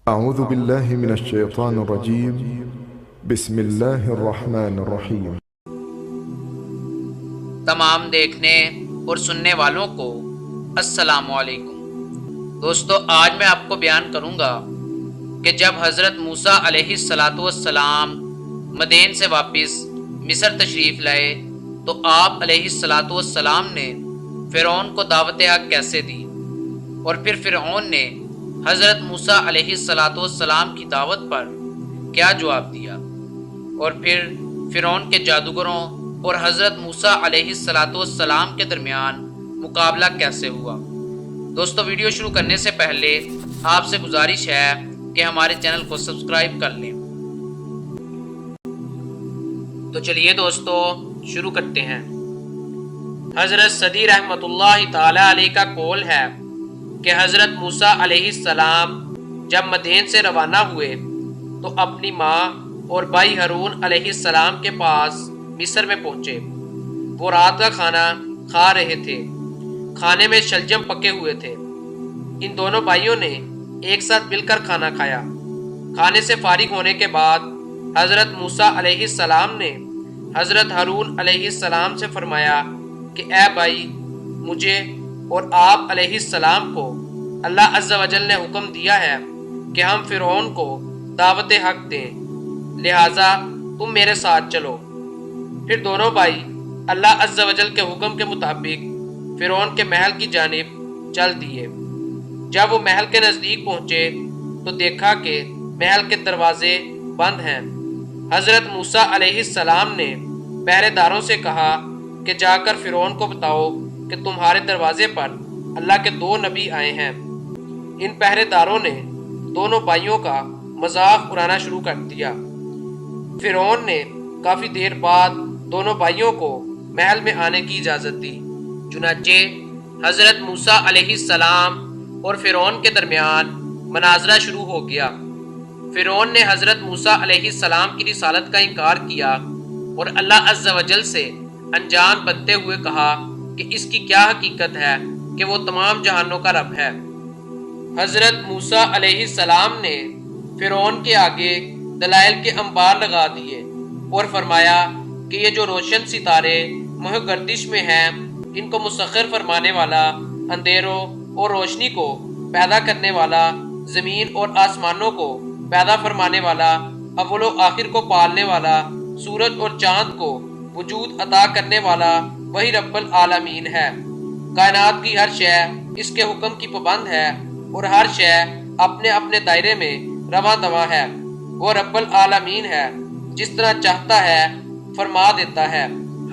أعوذ بالله من الشيطان الرجيم بسم الله الرحمن الرحيم۔ تمام دیکھنے اور سننے والوں کو السلام علیکم۔ دوستو، آج میں آپ کو بیان کروں گا کہ جب حضرت موسیٰ علیہ السلام مدین سے واپس مصر تشریف لائے تو آپ علیہ السلام نے فرعون کو دعوت حق کیسے دی، اور پھر فرعون نے حضرت موسیٰ علیہ السلام کی دعوت پر کیا جواب دیا، اور پھر فرعون کے جادوگروں اور حضرت موسیٰ علیہ السلام کے درمیان مقابلہ کیسے ہوا۔ دوستو، ویڈیو شروع کرنے سے پہلے آپ سے گزارش ہے کہ ہمارے چینل کو سبسکرائب کر لیں۔ تو چلیے دوستو شروع کرتے ہیں۔ حضرت صدی رحمۃ اللہ تعالی علیہ کا قول ہے کہ حضرت موسیٰ علیہ السلام جب مدین سے روانہ ہوئے تو اپنی ماں اور بھائی ہارون علیہ السلام کے پاس مصر میں پہنچے۔ وہ رات کا کھانا کھا رہے تھے۔ کھانے میں شلجم پکے ہوئے تھے۔ ان دونوں بھائیوں نے ایک ساتھ مل کر کھانا کھایا۔ کھانے سے فارغ ہونے کے بعد حضرت موسیٰ علیہ السلام نے حضرت ہارون علیہ السلام سے فرمایا کہ اے بھائی، مجھے اور آپ علیہ السلام کو اللہ عز و جل نے حکم دیا ہے کہ ہم فرعون کو دعوت حق دیں، لہٰذا تم میرے ساتھ چلو۔ پھر دونوں بھائی اللہ عز و جل کے حکم کے مطابق فرعون کے محل کی جانب چل دیے۔ جب وہ محل کے نزدیک پہنچے تو دیکھا کہ محل کے دروازے بند ہیں۔ حضرت موسیٰ علیہ السلام نے پہرے داروں سے کہا کہ جا کر فرعون کو بتاؤ کہ تمہارے دروازے پر اللہ کے 2 نبی آئے ہیں۔ ان پہرے داروں نے دونوں بھائیوں کا مذاق اڑانا شروع کر دیا۔ فرعون نے کافی دیر بعد دونوں بھائیوں کو محل میں آنے کی اجازت دی۔ چنانچہ حضرت موسیٰ علیہ السلام اور فرعون کے درمیان مناظرہ شروع ہو گیا۔ فرعون نے حضرت موسیٰ علیہ السلام کی رسالت کا انکار کیا اور اللہ عز و جل سے انجان بنتے ہوئے کہا کہ اس کی کیا حقیقت ہے کہ وہ تمام جہانوں کا رب ہے۔ حضرت موسیٰ علیہ السلام نے فرعون کے آگے دلائل کے انبار لگا دیے اور فرمایا کہ یہ جو روشن ستارے مہ گردش میں ہیں، ان کو مسخر فرمانے والا، اندھیروں اور روشنی کو پیدا کرنے والا، زمین اور آسمانوں کو پیدا فرمانے والا، اول و آخر کو پالنے والا، سورج اور چاند کو وجود عطا کرنے والا وہی رب العالمین ہے۔ کائنات کی ہر شے اس کے حکم کی پابند ہے اور ہر شے اپنے اپنے دائرے میں رواں دواں ہے۔ وہ رب العالمین ہے، جس طرح چاہتا ہے فرما دیتا ہے۔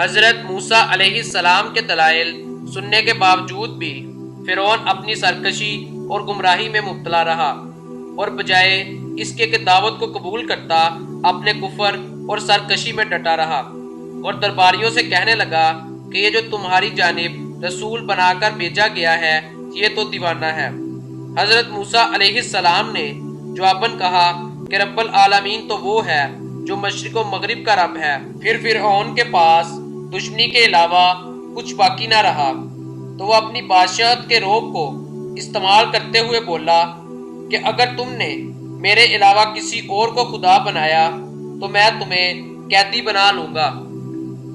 حضرت موسیٰ علیہ السلام کے دلائل سننے کے باوجود بھی فرعون اپنی سرکشی اور گمراہی میں مبتلا رہا، اور بجائے اس کے کہ دعوت کو قبول کرتا، اپنے کفر اور سرکشی میں ڈٹا رہا، اور درباریوں سے کہنے لگا کہ یہ جو تمہاری جانب رسول بنا کر بھیجا گیا ہے یہ تو دیوانہ ہے۔ حضرت موسیٰ علیہ السلام نے جواباً کہا کہ رب العالمین تو وہ ہے جو مشرق و مغرب کا رب ہے۔ پھر فرعون کے پاس دشمنی کے علاوہ کچھ باقی نہ رہا، تو وہ اپنی بادشاہت کے رعب کو استعمال کرتے ہوئے بولا کہ اگر تم نے میرے علاوہ کسی اور کو خدا بنایا تو میں تمہیں قیدی بنا لوں گا۔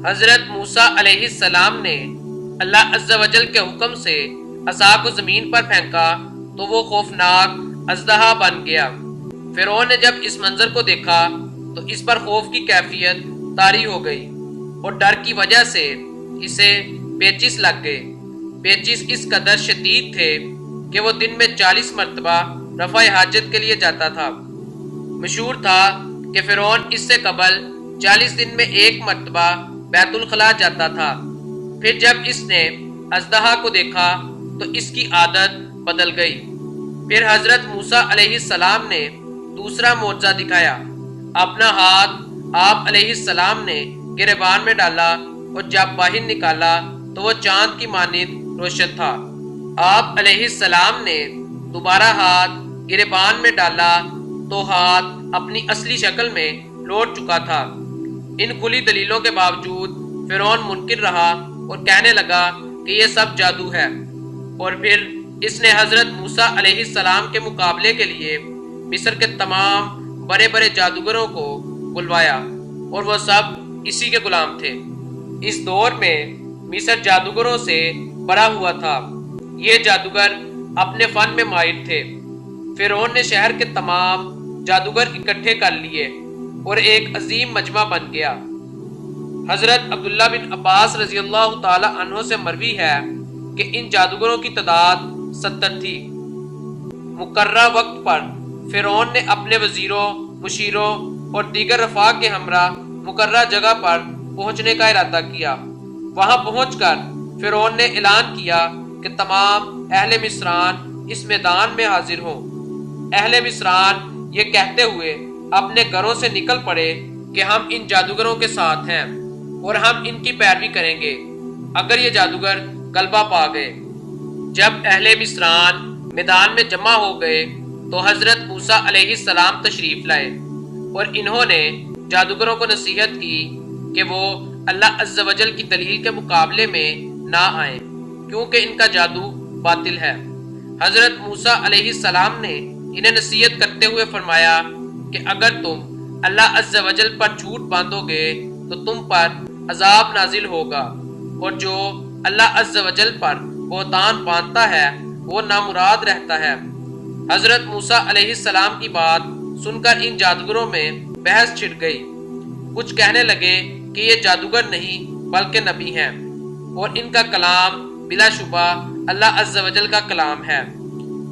حضرت موسیٰ علیہ السلام نے اللہ عز و جل کے حکم سے عصا کو زمین پر پھینکا تو وہ خوفناک اژدہا بن گیا۔ فرعون نے جب اس منظر کو دیکھا تو اس پر خوف کی کیفیت طاری ہو گئی، اور ڈر کی وجہ سے اسے پیچس لگ گئے۔ پیچس اس قدر شدید تھے کہ وہ دن میں 40 مرتبہ رفع حاجت کے لیے جاتا تھا۔ مشہور تھا کہ فرعون اس سے قبل 40 دن میں 1 مرتبہ بیت الخلاء جاتا تھا۔ پھر جب اس نے اژدہا کو دیکھا تو اس کی عادت بدل گئی۔ پھر حضرت موسیٰ علیہ السلام نے دوسرا معجزہ دکھایا۔ اپنا ہاتھ آپ علیہ السلام نے گریبان میں ڈالا اور جب باہر نکالا تو وہ چاند کی مانند روشن تھا۔ آپ علیہ السلام نے دوبارہ ہاتھ گریبان میں ڈالا تو ہاتھ اپنی اصلی شکل میں لوٹ چکا تھا۔ ان کھلی دلیلوں کے باوجود فرعون منکر رہا اور کہنے لگا کہ یہ سب جادو ہے، اور پھر اس نے حضرت موسیٰ علیہ السلام کے مقابلے کے لیے مصر کے تمام بڑے بڑے جادوگروں کو بلوایا اور وہ سب اسی کے غلام تھے۔ اس دور میں مصر جادوگروں سے بھرا ہوا تھا۔ یہ جادوگر اپنے فن میں ماہر تھے۔ فرعون نے شہر کے تمام جادوگر اکٹھے کر لیے اور ایک عظیم مجمع بن گیا۔ حضرت عبداللہ بن عباس رضی اللہ تعالی عنہ سے مروی ہے کہ ان جادوگروں کی تعداد 70 تھی۔ مقررہ وقت پر فرعون نے اپنے وزیروں، مشیروں اور دیگر رفاق کے ہمراہ مقررہ جگہ پر پہنچنے کا ارادہ کیا۔ وہاں پہنچ کر فرعون نے اعلان کیا کہ تمام اہل مصران اس میدان میں حاضر ہوں۔ اہل مصران یہ کہتے ہوئے اپنے گھروں سے نکل پڑے کہ ہم ان جادوگروں کے ساتھ ہیں اور ہم ان کی پیروی کریں گے اگر یہ جادوگر غلبہ پا گئے۔ جب اہل مصران میدان میں جمع ہو گئے تو حضرت موسیٰ علیہ السلام تشریف لائے اور انہوں نے جادوگروں کو نصیحت کی کہ وہ اللہ عز و جل کی دلیل کے مقابلے میں نہ آئیں کیونکہ ان کا جادو باطل ہے۔ حضرت موسیٰ علیہ السلام نے انہیں نصیحت کرتے ہوئے فرمایا کہ اگر تم اللہ عز و جل پر جھوٹ باندھو گے تو تم پر عذاب نازل ہوگا، اور جو اللہ عز و جل پر بہتان باندھتا ہے وہ نامراد رہتا ہے۔ حضرت موسیٰ علیہ السلام کی بات سن کر ان جادوگروں میں بحث چھڑ گئی۔ کچھ کہنے لگے کہ یہ جادوگر نہیں بلکہ نبی ہیں اور ان کا کلام بلا شبہ اللہ عز و جل کا کلام ہے۔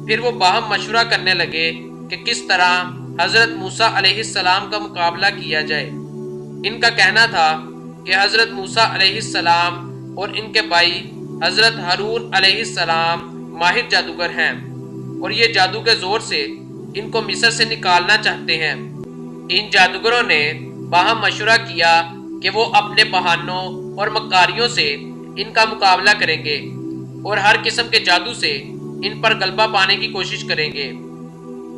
پھر وہ باہم مشورہ کرنے لگے کہ کس طرح حضرت موسیٰ علیہ السلام کا مقابلہ کیا جائے۔ ان کا کہنا تھا کہ حضرت موسیٰ علیہ السلام اور ان کے بھائی حضرت ہارون علیہ السلام ماہر جادوگر ہیں اور یہ جادو کے زور سے ان کو مصر سے نکالنا چاہتے ہیں۔ ان جادوگروں نے باہم مشورہ کیا کہ وہ اپنے بہانوں اور مکاریوں سے ان کا مقابلہ کریں گے اور ہر قسم کے جادو سے ان پر غلبہ پانے کی کوشش کریں گے۔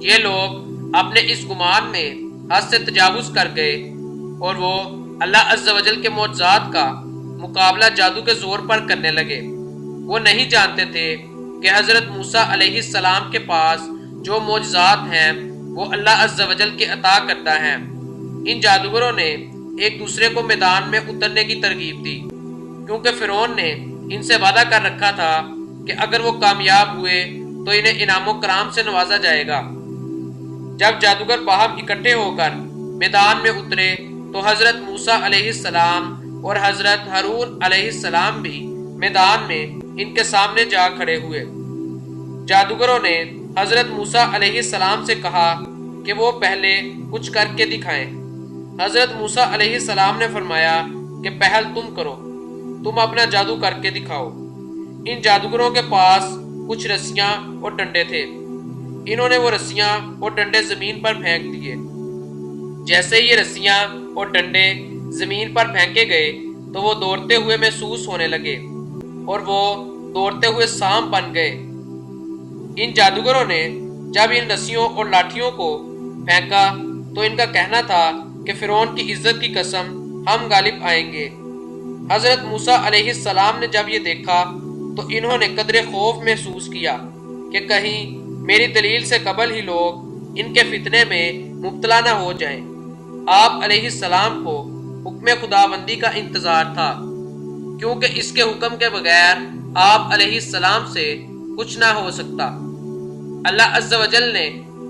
یہ لوگ اپنے اس گمان میں حد سے تجاوز کر گئے اور وہ اللہ عز و جل کے معجزات کا مقابلہ جادو کے زور پر کرنے لگے۔ وہ نہیں جانتے تھے کہ حضرت موسیٰ علیہ السلام کے پاس جو معجزات ہیں وہ اللہ عز و جل کے عطا کرتا ہے۔ ان جادوگروں نے ایک دوسرے کو میدان میں اترنے کی ترغیب دی کیونکہ فرعون نے ان سے وعدہ کر رکھا تھا کہ اگر وہ کامیاب ہوئے تو انہیں انعام و کرام سے نوازا جائے گا۔ جب جادوگر باہم اکٹھے ہو کر میدان میں اترے تو حضرت موسیٰ علیہ السلام اور حضرت ہارون علیہ السلام بھی میدان میں ان کے سامنے جا کھڑے ہوئے۔ جادوگروں نے حضرت موسیٰ علیہ السلام سے کہا کہ وہ پہلے کچھ کر کے دکھائیں۔ حضرت موسیٰ علیہ السلام نے فرمایا کہ پہل تم کرو، تم اپنا جادو کر کے دکھاؤ۔ ان جادوگروں کے پاس کچھ رسیاں اور ڈنڈے تھے۔ انہوں نے وہ رسیاں اور ڈنڈے زمین پر پھینک دیے۔ جیسے یہ رسیاں اور ڈنڈے زمین پر پھینکے گئے تو وہ دوڑتے ہوئے محسوس ہونے لگے اور وہ دوڑتے ہوئے سانپ بن گئے۔ ان جادوگروں نے جب ان رسیوں اور لاٹھیوں کو پھینکا تو ان کا کہنا تھا کہ فرعون کی عزت کی قسم ہم غالب آئیں گے۔ حضرت موسیٰ علیہ السلام نے جب یہ دیکھا تو انہوں نے قدرے خوف محسوس کیا کہ کہیں میری دلیل سے قبل ہی لوگ ان کے فتنے میں مبتلا نہ ہو جائیں۔ آپ علیہ السلام کو حکم خداوندی کا انتظار تھا کیونکہ اس کے حکم کے بغیر آپ علیہ السلام سے کچھ نہ ہو سکتا۔ اللہ عز و جل نے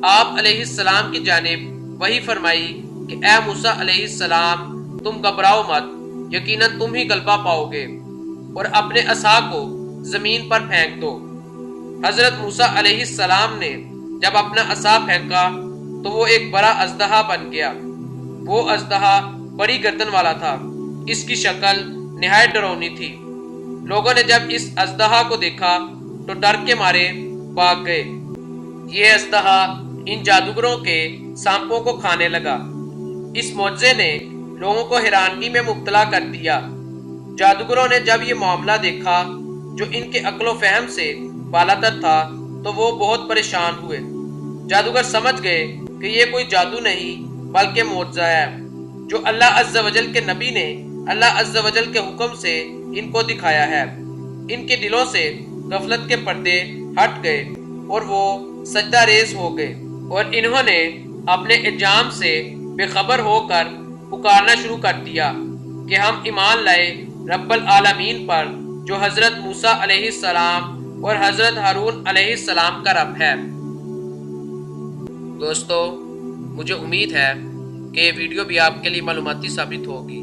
آپ علیہ السلام کی جانب وحی فرمائی کہ اے موسیٰ علیہ السلام تم گھبراؤ مت، یقیناً تم ہی غلبہ پاؤ گے، اور اپنے عصا کو زمین پر پھینک دو۔ حضرت موسیٰ علیہ السلام نے جب اپنا عصا پھینکا تو وہ ایک بڑا اژدہا بن گیا۔ وہ اژدہا بڑی گردن والا تھا، اس کی شکل نہایت ڈراؤنی تھی۔ لوگوں نے جب اس اژدہا کو دیکھا تو ڈر کے مارے بھاگ گئے۔ یہ اژدہا ان جادوگروں کے سانپوں کو کھانے لگا۔ اس معجزے نے لوگوں کو حیرانگی میں مبتلا کر دیا۔ جادوگروں نے جب یہ معاملہ دیکھا جو ان کے عقل و فہم سے بالاتر تھا تو وہ بہت پریشان ہوئے۔ جادوگر سمجھ گئے کہ یہ کوئی جادو نہیں بلکہ معجزہ ہے جو اللہ عز و جل کے نبی نے اللہ عز و جل کے حکم سے ان کو دکھایا ہے۔ ان کے دلوں سے غفلت کے پردے ہٹ گئے اور وہ سجدہ ریز ہو گئے۔ اور انہوں نے اپنے اجام سے بے خبر ہو کر پکارنا شروع کر دیا کہ ہم ایمان لائے رب العالمین پر جو حضرت موسیٰ علیہ السلام اور حضرت ہارون علیہ السلام کا رب ہے۔ دوستو، مجھے امید ہے کہ یہ ویڈیو بھی آپ کے لیے معلوماتی ثابت ہوگی،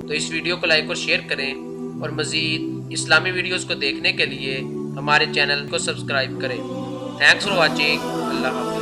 تو اس ویڈیو کو لائک اور شیئر کریں اور مزید اسلامی ویڈیوز کو دیکھنے کے لیے ہمارے چینل کو سبسکرائب کریں۔ Thanks for watching. اللہ حافظ۔